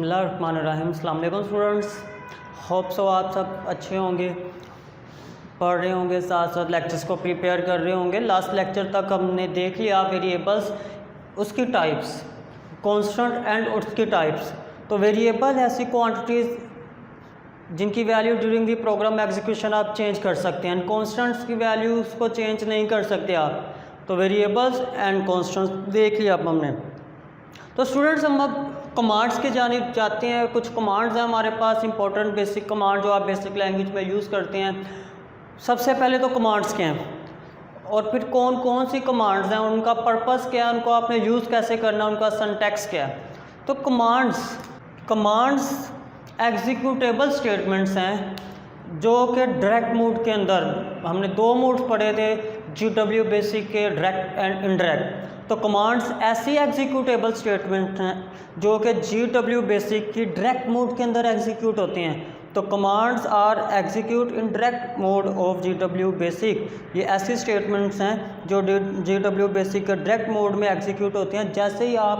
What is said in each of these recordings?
बिस्मिल्लाहिर्रहमानिर्रहीम। अस्सलाम वालेकुम स्टूडेंट्स, होप सो आप सब अच्छे होंगे, पढ़ रहे होंगे, साथ साथ लेक्चर्स को प्रिपेयर कर रहे होंगे। लास्ट लेक्चर तक हमने देख लिया वेरिएबल्स, उसकी टाइप्स, कांस्टेंट एंड उसकी टाइप्स। तो वेरिएबल ऐसी क्वांटिटीज़ जिनकी value during the program execution आप चेंज कर सकते हैं, कांस्टेंट्स की वैल्यू उसको चेंज नहीं कर सकते आप। तो वेरिएबल्स एंड कांस्टेंट्स देख लिया अब हमने। तो स्टूडेंट्स हम अब कमांड्स की जानिब जाते हैं। कुछ कमांड्स हैं हमारे पास इंपॉर्टेंट बेसिक कमांड जो आप बेसिक लैंग्वेज में यूज़ करते हैं। सबसे पहले तो कमांड्स क्या हैं और फिर कौन कौन सी कमांड्स हैं, उनका पर्पस क्या है, उनको आपने यूज़ कैसे करना है, उनका सिंटैक्स क्या है। तो कमांड्स एग्जीक्यूटेबल स्टेटमेंट्स हैं जो कि डायरेक्ट मोड के अंदर, हमने दो मोड्स पढ़े थे GW बेसिक के, डायरेक्ट एंड इनडायरेक्ट। तो कमांड्स ऐसी एग्जीक्यूटेबल स्टेटमेंट हैं जो कि GW बेसिक की डायरेक्ट मोड के अंदर एग्जीक्यूट होते हैं। तो commands are execute in direct mode of GW basic. ये ऐसी स्टेटमेंट्स हैं जो GW बेसिक के डायरेक्ट मोड में एग्जीक्यूट होते हैं। जैसे ही आप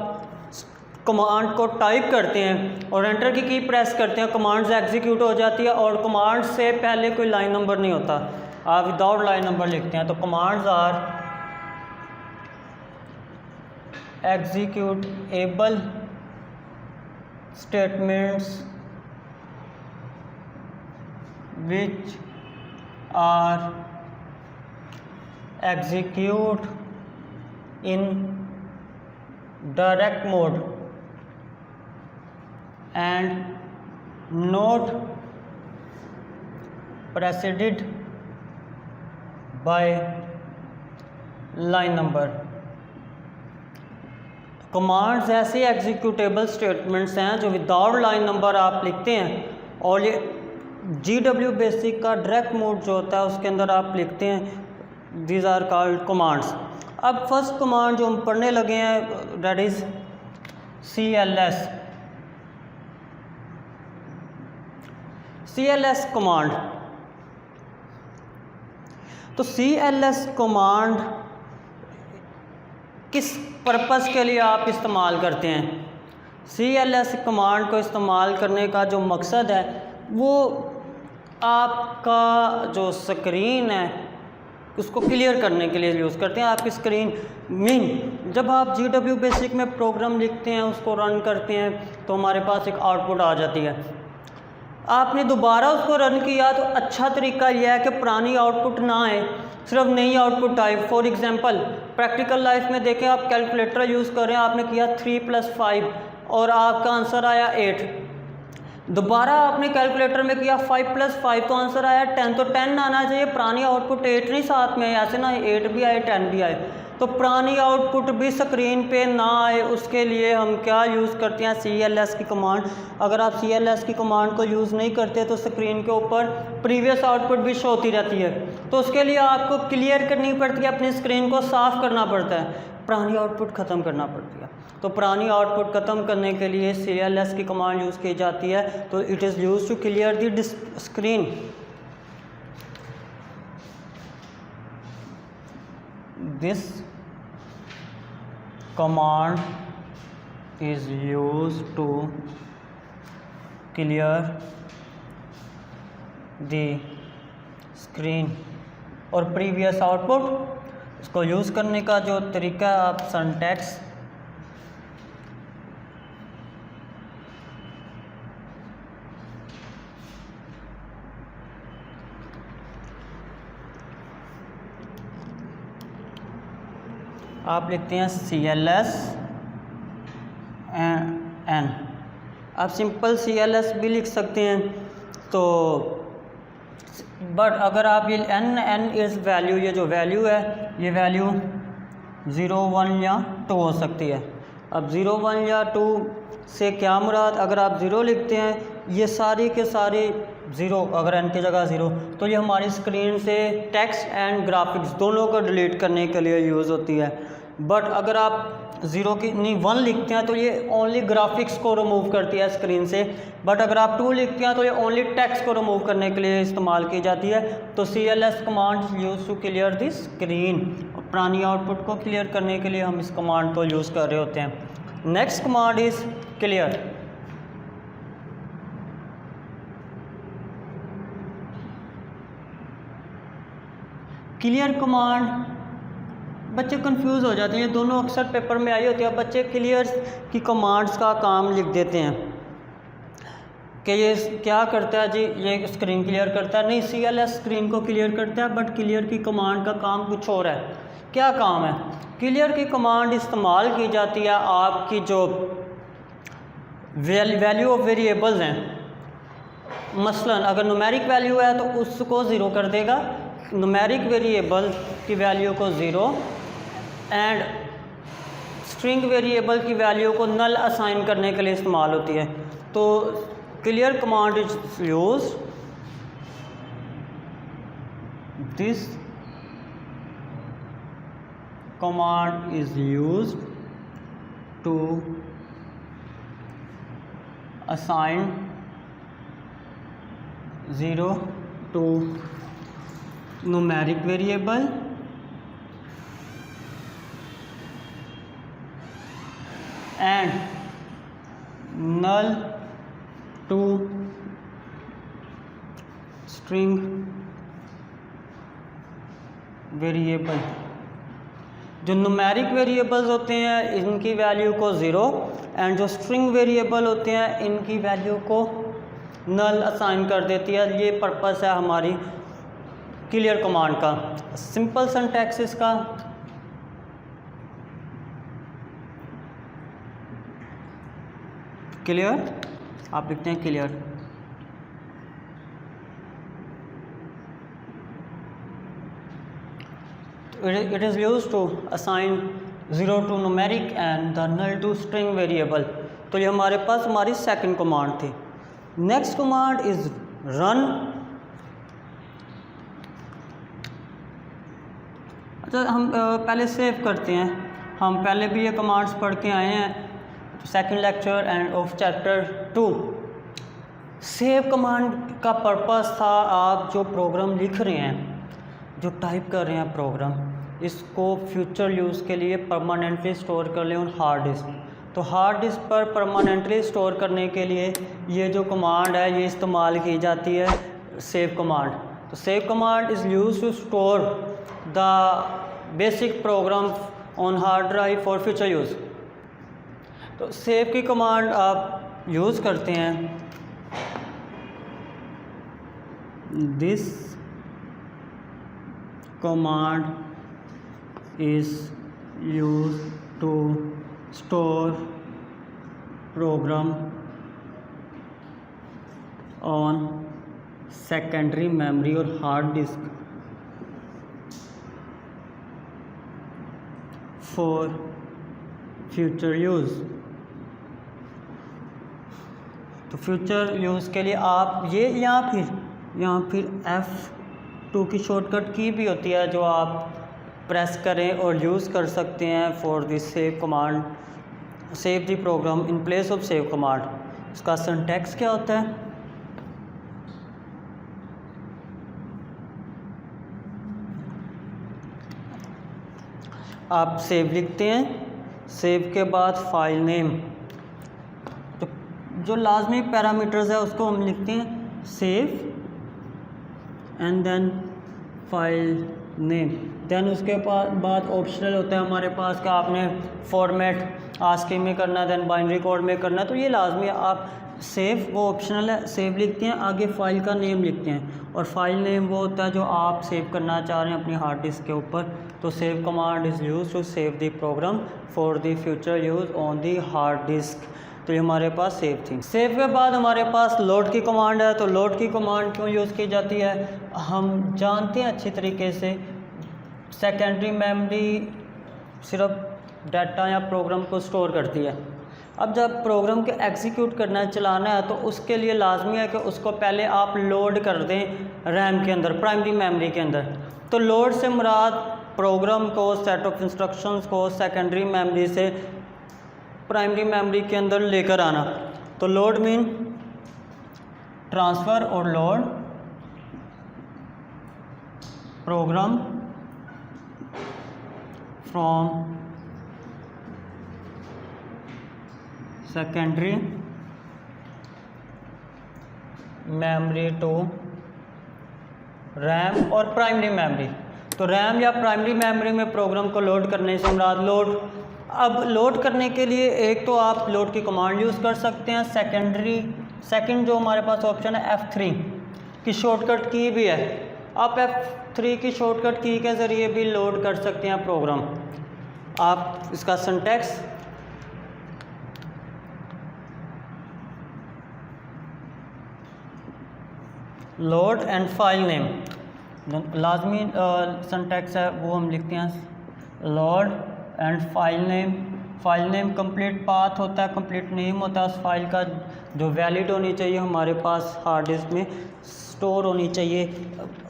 कमांड को टाइप करते हैं और एंटर की प्रेस करते हैं, कमांड्स एग्जीक्यूट हो जाती है और कमांड से पहले कोई लाइन नंबर नहीं होता, आप विदाउट लाइन नंबर लिखते हैं। तो commands are executable statements which are execute in direct mode and not preceded by line number। Commands ऐसे एग्जीक्यूटेबल स्टेटमेंट्स हैं जो विदाउट लाइन नंबर आप लिखते हैं और ये GW बेसिक का डायरेक्ट मोड जो होता है उसके अंदर आप लिखते हैं। These are called commands. अब फर्स्ट कमांड जो हम पढ़ने लगे हैं दैट इज़ CLS कमांड। तो CLS कमांड किस पर्पस के लिए आप इस्तेमाल करते हैं? CLS कमांड को इस्तेमाल करने का जो मकसद है वो आपका जो स्क्रीन है उसको क्लियर करने के लिए यूज़ करते हैं। आपकी स्क्रीन जब आप GW बेसिक में प्रोग्राम लिखते हैं, उसको रन करते हैं तो हमारे पास एक आउटपुट आ जाती है। आपने दोबारा उसको रन किया तो अच्छा तरीका यह है कि पुरानी आउटपुट ना आए, सिर्फ नई आउटपुट आए। फॉर एग्जांपल प्रैक्टिकल लाइफ में देखें, आप कैलकुलेटर यूज़ कर रहे हैं, आपने किया 3 + 5 और आपका आंसर आया 8। दोबारा आपने कैलकुलेटर में किया 5 + 5 तो आंसर आया 10। तो 10 आना चाहिए, पुरानी आउटपुट 8 नहीं साथ में, ऐसे ना 8 भी आए 10 भी आए। तो पुरानी आउटपुट भी स्क्रीन पे ना आए उसके लिए हम क्या यूज़ करते हैं? CLS की कमांड। अगर आप CLS की कमांड को यूज़ नहीं करते तो स्क्रीन के ऊपर प्रीवियस आउटपुट भी शो होती रहती है। तो उसके लिए आपको क्लियर करनी पड़ती है, अपनी स्क्रीन को साफ़ करना पड़ता है, पुरानी आउटपुट ख़त्म करना पड़ती है। तो पुरानी आउटपुट ख़त्म करने के लिए CLS की कमांड यूज़ की जाती है। तो it is use to clear the screen. This command is used to clear the screen और previous output। इसको यूज़ करने का जो तरीका है, आप सिंटैक्स आप लिखते हैं CLS N। आप सिंपल CLS भी लिख सकते हैं। तो बट अगर आप ये N इज़ वैल्यू, ये जो वैल्यू है ये वैल्यू 0, 1 या 2 हो सकती है। अब 0, 1 या 2 से क्या मुराद? अगर आप 0 लिखते हैं, ये सारी के सारी 0, अगर N की जगह 0 तो ये हमारी स्क्रीन से टेक्स्ट एंड ग्राफिक्स दोनों को डिलीट करने के लिए यूज़ होती है। बट अगर आप 0 की नहीं 1 लिखते हैं तो ये ओनली ग्राफिक्स को रिमूव करती है स्क्रीन से। बट अगर आप 2 लिखते हैं तो ये ओनली टेक्स्ट को रिमूव करने के लिए इस्तेमाल की जाती है। तो CLS command use to clear the screen, पुरानी आउटपुट को क्लियर करने के लिए हम इस कमांड को यूज़ कर रहे होते हैं। Next command is clear. Clear command, बच्चे कंफ्यूज हो जाते हैं, ये दोनों अक्सर पेपर में आई होती है। बच्चे क्लियर की कमांड्स का काम लिख देते हैं कि ये क्या करता है जी, ये स्क्रीन क्लियर करता है। नहीं, CLS स्क्रीन को क्लियर करता है, बट क्लियर की कमांड का काम कुछ और है। क्या काम है? क्लियर की कमांड इस्तेमाल की जाती है आपकी जो वैल्यू ऑफ वेरिएबल्स हैं, मसलन अगर न्यूमेरिक वैल्यू है तो उसको ज़ीरो कर देगा, न्यूमेरिक वेरिएबल की वैल्यू को ज़ीरो, एंड स्ट्रिंग वेरिएबल की वैल्यू को नल असाइन करने के लिए इस्तेमाल होती है। तो clear command is used, this command is used to assign 0 to numeric variable and null to string variable। जो न्यूमेरिक वेरिएबल्स होते हैं इनकी वैल्यू को ज़ीरो, एंड जो स्ट्रिंग वेरिएबल होते हैं इनकी वैल्यू को नल असाइन कर देती है। ये पर्पस है हमारी क्लियर कमांड का। सिंपल सिंटैक्स इसका क्लियर, आप लिखते हैं clear. It is used to assign 0 to numeric and the null to string variable। तो ये हमारे पास हमारी सेकंड कमांड थी। Next command is run. अच्छा, हम पहले सेव करते हैं। हम पहले भी ये कमांड्स पढ़ के आए हैं, second lecture end of chapter 2। Save command का पर्पस था आप जो प्रोग्राम लिख रहे हैं, जो टाइप कर रहे हैं प्रोग्राम, इसको फ्यूचर यूज़ के लिए परमानेंटली स्टोर कर लें ऑन हार्ड डिस्क। तो हार्ड डिस्क पर परमानेंटली स्टोर करने के लिए ये जो कमांड है ये इस्तेमाल की जाती है, सेव कमांड। तो save command is use to store the BASIC program on hard drive for future use. तो सेव की कमांड आप यूज़ करते हैं, this command is used to store program on secondary memory or hard disk for future use। तो future use के लिए आप ये या फिर F2 की शॉर्टकट की भी होती है जो आप प्रेस करें और यूज़ कर सकते हैं for this save command, save the program in place of save command. इसका सिंटैक्स क्या होता है? आप सेव लिखते हैं, सेव के बाद फाइल नेम, तो जो लाजमी पैरामीटर्स है उसको हम लिखते हैं save and then file name. Then उसके बाद ऑप्शनल होता है हमारे पास का आपने फॉर्मेट आस्की में करना है, देन बाइनरी कोड में करना है, तो ये लाजमी है। आप सेव वो ऑप्शनल है, सेव लिखते हैं, आगे फाइल का नेम लिखते हैं, और फाइल नेम वो होता है जो आप सेव करना चाह रहे हैं अपनी हार्ड डिस्क के ऊपर। तो save command is use to save the program for the future use on the hard disk. तो ये हमारे पास सेव थी। सेव के बाद हमारे पास लोड की कमांड है। तो लोड की कमांड क्यों यूज़ की जाती है हम जानते हैं अच्छी तरीके से। सेकेंडरी मेमोरी सिर्फ डाटा या प्रोग्राम को स्टोर करती है। अब जब प्रोग्राम को एग्जीक्यूट करना है, चलाना है, तो उसके लिए लाजमी है कि उसको पहले आप लोड कर दें रैम के अंदर, प्राइमरी मेमोरी के अंदर। तो लोड से मुराद प्रोग्राम को, सेट ऑफ इंस्ट्रक्शंस को सेकेंडरी मेमोरी से प्राइमरी मेमोरी के अंदर लेकर आना। तो लोड मीन ट्रांसफ़र और load program from secondary memory to RAM और प्राइमरी मेमोरी। तो रैम या प्राइमरी मेमोरी में प्रोग्राम को लोड करने से मुराद लोड, अब लोड करने के लिए एक तो आप लोड की कमांड यूज़ कर सकते हैं, सेकंड जो हमारे पास ऑप्शन है F3 की शॉर्टकट की भी है, आप F3 की शॉर्टकट की के ज़रिए भी लोड कर सकते हैं प्रोग्राम। आप इसका syntax load and file name, लाजमी सिंटैक्स है वो हम लिखते हैं load and file name complete path होता है, कंप्लीट नेम होता है उस फाइल का जो वैलिड होनी चाहिए हमारे पास हार्ड डिस्क में स्टोर होनी चाहिए,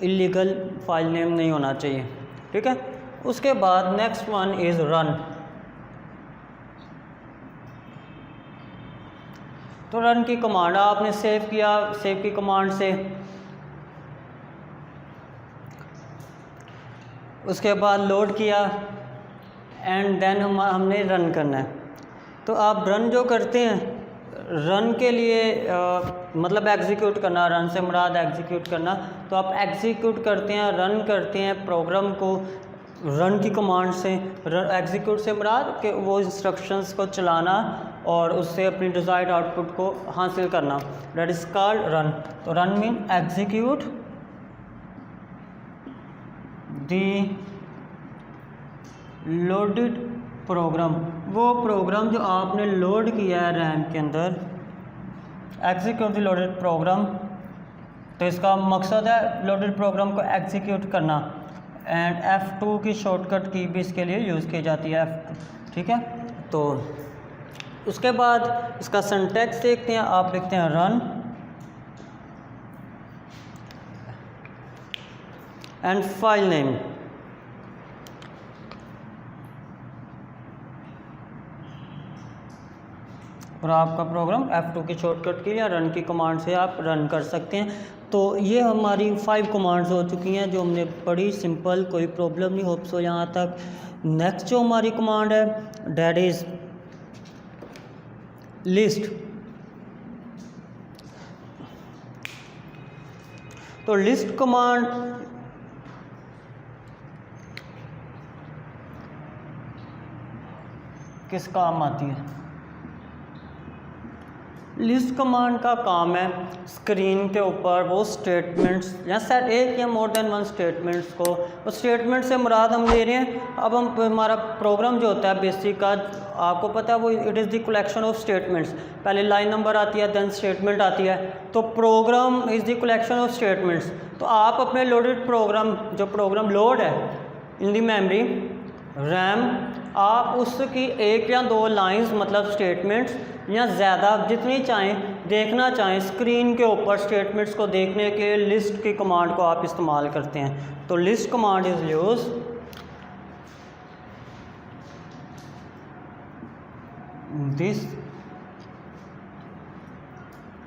इलीगल फाइल नेम नहीं होना चाहिए, ठीक है। उसके बाद नेक्स्ट वन इज़ रन। तो रन की कमांड आपने सेव किया, सेव की कमांड से उसके बाद लोड किया एंड देन हमने रन करना है। तो आप रन जो करते हैं, रन के लिए मतलब एग्जीक्यूट करना, रन से मुराद एग्जीक्यूट करना, तो आप एग्जीक्यूट करते हैं, रन करते हैं प्रोग्राम को रन की कमांड से। एग्जीक्यूट से मुराद कि वो इंस्ट्रक्शंस को चलाना और उससे अपनी डिज़ायर्ड आउटपुट को हासिल करना, दैट इज़ कॉल्ड रन। तो रन मीन एग्जीक्यूट दी लोडेड प्रोग्राम, वो प्रोग्राम जो आपने लोड किया है रैम के अंदर, एग्जीक्यूट द लोडेड प्रोग्राम। तो इसका मकसद है लोडेड प्रोग्राम को एग्जीक्यूट करना एंड F2 की शॉर्टकट की भी इसके लिए यूज़ की जाती है F2, ठीक है। तो उसके बाद इसका सिंटैक्स देखते हैं, आप लिखते हैं रन एंड फाइल नेम, और आपका प्रोग्राम F2 की शॉर्टकट की या रन की कमांड से आप रन कर सकते हैं। तो ये हमारी 5 कमांड्स हो चुकी हैं जो हमने पढ़ी, सिंपल, कोई प्रॉब्लम नहीं, होप सो यहाँ तक। नेक्स्ट जो हमारी कमांड है दैट इज़ लिस्ट। तो लिस्ट कमांड किस काम आती है? लिस्ट कमांड का काम है स्क्रीन के ऊपर वो स्टेटमेंट्स या सेट एक या मोर देन वन स्टेटमेंट्स को, उस स्टेटमेंट से मुराद हम ले रहे हैं। अब हम हमारा प्रोग्राम जो होता है बेसिक का, आपको पता है वो it is the collection of statements, पहले लाइन नंबर आती है देन स्टेटमेंट आती है, तो program is the collection of statements. तो आप अपने लोडेड प्रोग्राम, जो प्रोग्राम लोड है इन दी मेमोरी रैम, आप उसकी एक या दो लाइंस मतलब स्टेटमेंट्स या ज़्यादा जितनी चाहें देखना चाहें स्क्रीन के ऊपर स्टेटमेंट्स को देखने के लिस्ट की कमांड को आप इस्तेमाल करते हैं। तो list command is use this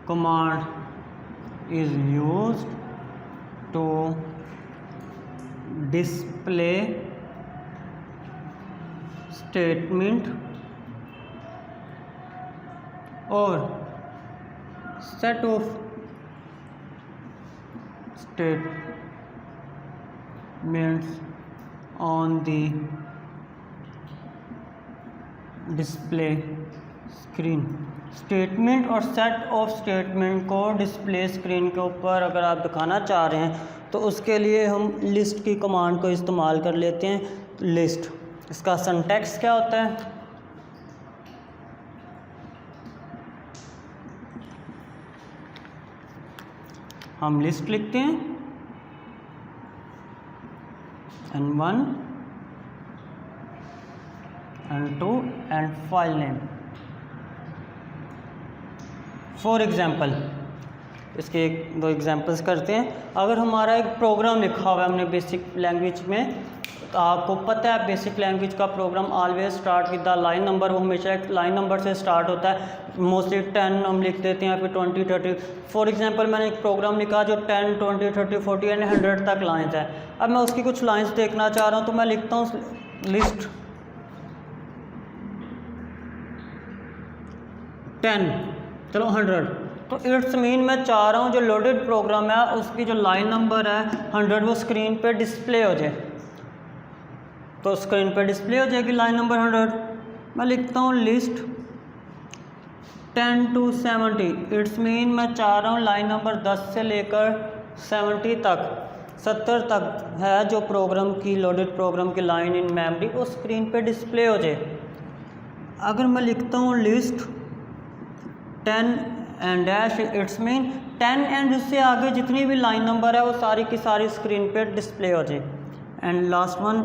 command is used to display statement or set of statements on the display screen. Statement or set of statement को डिस्प्ले स्क्रीन के ऊपर अगर आप दिखाना चाह रहे हैं तो उसके लिए हम लिस्ट की कमांड को इस्तेमाल कर लेते हैं। लिस्ट, इसका सिंटैक्स क्या होता है? हम लिस्ट लिखते हैं N1 N2 and file name. For example, इसके एक दो एग्जांपल्स करते हैं। अगर हमारा एक प्रोग्राम लिखा हुआ है हमने बेसिक लैंग्वेज में, तो आपको पता है बेसिक लैंग्वेज का program always start with the line number, वो हमेशा एक लाइन नंबर से स्टार्ट होता है। मोस्टली 10 हम लिख देते हैं, फिर 20, 30। फॉर एग्जांपल मैंने एक प्रोग्राम लिखा जो 10, 20, 30, 40 एंड 100 तक लाइन्स है। अब मैं उसकी कुछ लाइन्स देखना चाह रहा हूँ तो मैं लिखता हूँ लिस्ट 10, चलो 100। तो इट्स मीन मैं चाह रहा हूँ जो लोडेड प्रोग्राम है उसकी जो लाइन नंबर है 100 वो स्क्रीन पे डिस्प्ले हो जाए। तो स्क्रीन पे डिस्प्ले हो जाएगी लाइन नंबर 100। मैं लिखता हूँ लिस्ट 10 to 70, इट्स मीन मैं चाह रहा हूँ लाइन नंबर 10 से लेकर 70 तक है जो प्रोग्राम की लोडेड प्रोग्राम की लाइन इन मेमोरी वो स्क्रीन पे डिस्प्ले हो जाए। अगर मैं लिखता हूँ list 10 and dash, it's mean 10 and उससे आगे जितनी भी लाइन नंबर है वो सारी की सारी स्क्रीन पे डिस्प्ले हो जाए। एंड लास्ट वन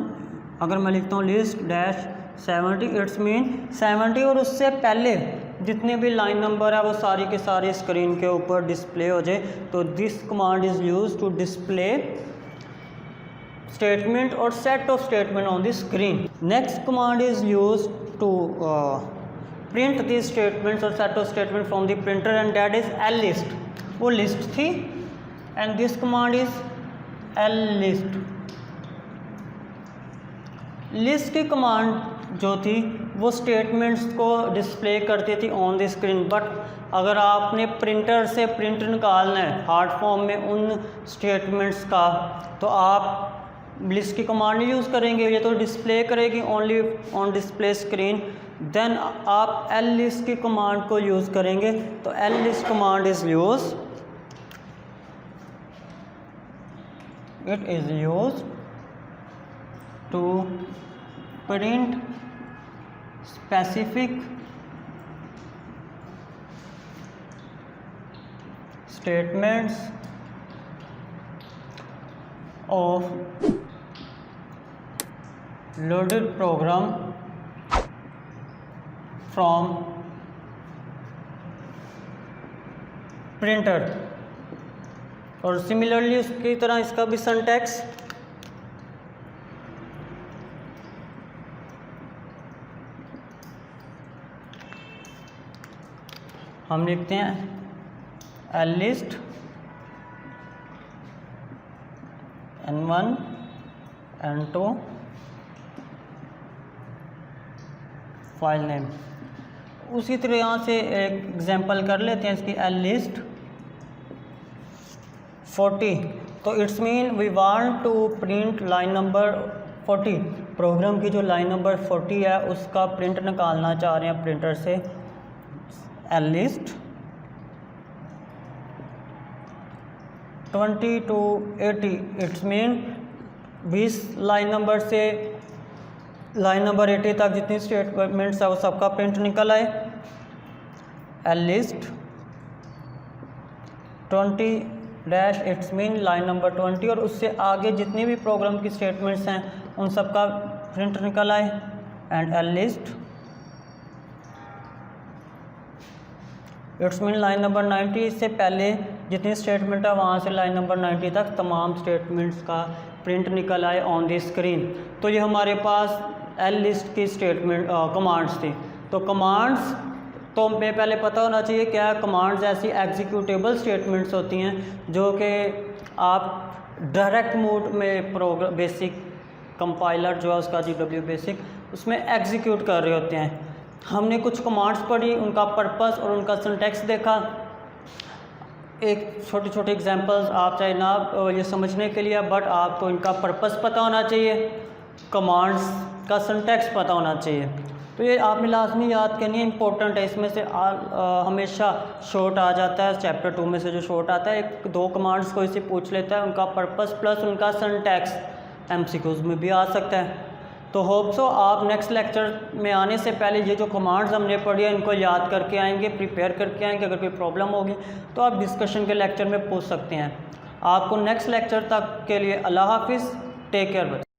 अगर मैं लिखता हूँ लिस्ट डैश 70, इट्स मीन 70 और उससे पहले जितने भी लाइन नंबर है वो सारी के सारी स्क्रीन के ऊपर डिस्प्ले हो जाए। तो this command is use to display statement or set of statement on the screen. Next command is use to print this statements or set of statement from the printer and that is list। वो list थी and this command is list। List की command जो थी वो statements को display करती थी on the screen, but अगर आपने प्रिंटर से प्रिंट निकालना है हार्ड फॉर्म में उन स्टेटमेंट्स का तो आप लिस्ट की कमांड नहीं यूज़ करेंगे, ये तो डिस्प्ले करेगी only on display screen. Then आप list की कमांड को यूज़ करेंगे। तो list command is use, it is use to print specific statements of loaded program from printer। और सिमिलरली उसकी तरह इसका भी सिंटैक्स हम लिखते हैं list n1 n2 file name. उसी तरह यहाँ से एक एग्जांपल कर लेते हैं इसकी list 40। तो it's mean we want to print line number 40, program की जो लाइन नंबर 40 है उसका प्रिंट निकालना चाह रहे हैं प्रिंटर से। list 20 to 80, it's mean 20 line number से लाइन नंबर 80 तक जितनी स्टेटमेंट्स है वो सबका प्रिंट निकल आए। list 20 dash, it's mean line number 20 और उससे आगे जितनी भी प्रोग्राम की स्टेटमेंट्स हैं उन सबका प्रिंट निकल आए। And list it's mean line number 90, इससे पहले जितनी स्टेटमेंट है वहाँ से लाइन नंबर 90 तक तमाम स्टेटमेंट्स का प्रिंट निकल आए ऑन द स्क्रीन। तो ये हमारे पास list की स्टेटमेंट कमांड्स थी। तो कमांड्स तो हमें पहले पता होना चाहिए क्या है। कमांड्स ऐसी एग्जीक्यूटेबल स्टेटमेंट्स होती हैं जो कि आप डायरेक्ट मोड में प्रोग्राम बेसिक कंपाइलर जो है उसका GW बेसिक उसमें एग्जीक्यूट कर रहे होते हैं। हमने कुछ कमांड्स पढ़ी, उनका पर्पस और उनका सिंटैक्स देखा। एक छोटे छोटे एग्जांपल्स आप चाहे ना ये समझने के लिए, बट आपको इनका पर्पस पता होना चाहिए, कमांड्स का सिंटैक्स पता होना चाहिए। तो ये आपने लाजमी याद करनी है, इंपॉर्टेंट है। इसमें से हमेशा शॉर्ट आ जाता है, चैप्टर 2 में से जो शॉर्ट आता है, एक दो कमांड्स को इसे पूछ लेता है, उनका पर्पस प्लस उनका सिंटैक्स MCQs में भी आ सकता है। तो होप सो आप नेक्स्ट लेक्चर में आने से पहले ये जो कमांड्स हमने पढ़ी है इनको याद करके आएंगे, प्रिपेयर करके आएंगे। अगर कोई प्रॉब्लम होगी तो आप डिस्कशन के लेक्चर में पूछ सकते हैं। आपको नेक्स्ट लेक्चर तक के लिए अल्लाह हाफिज़, टेक केयर।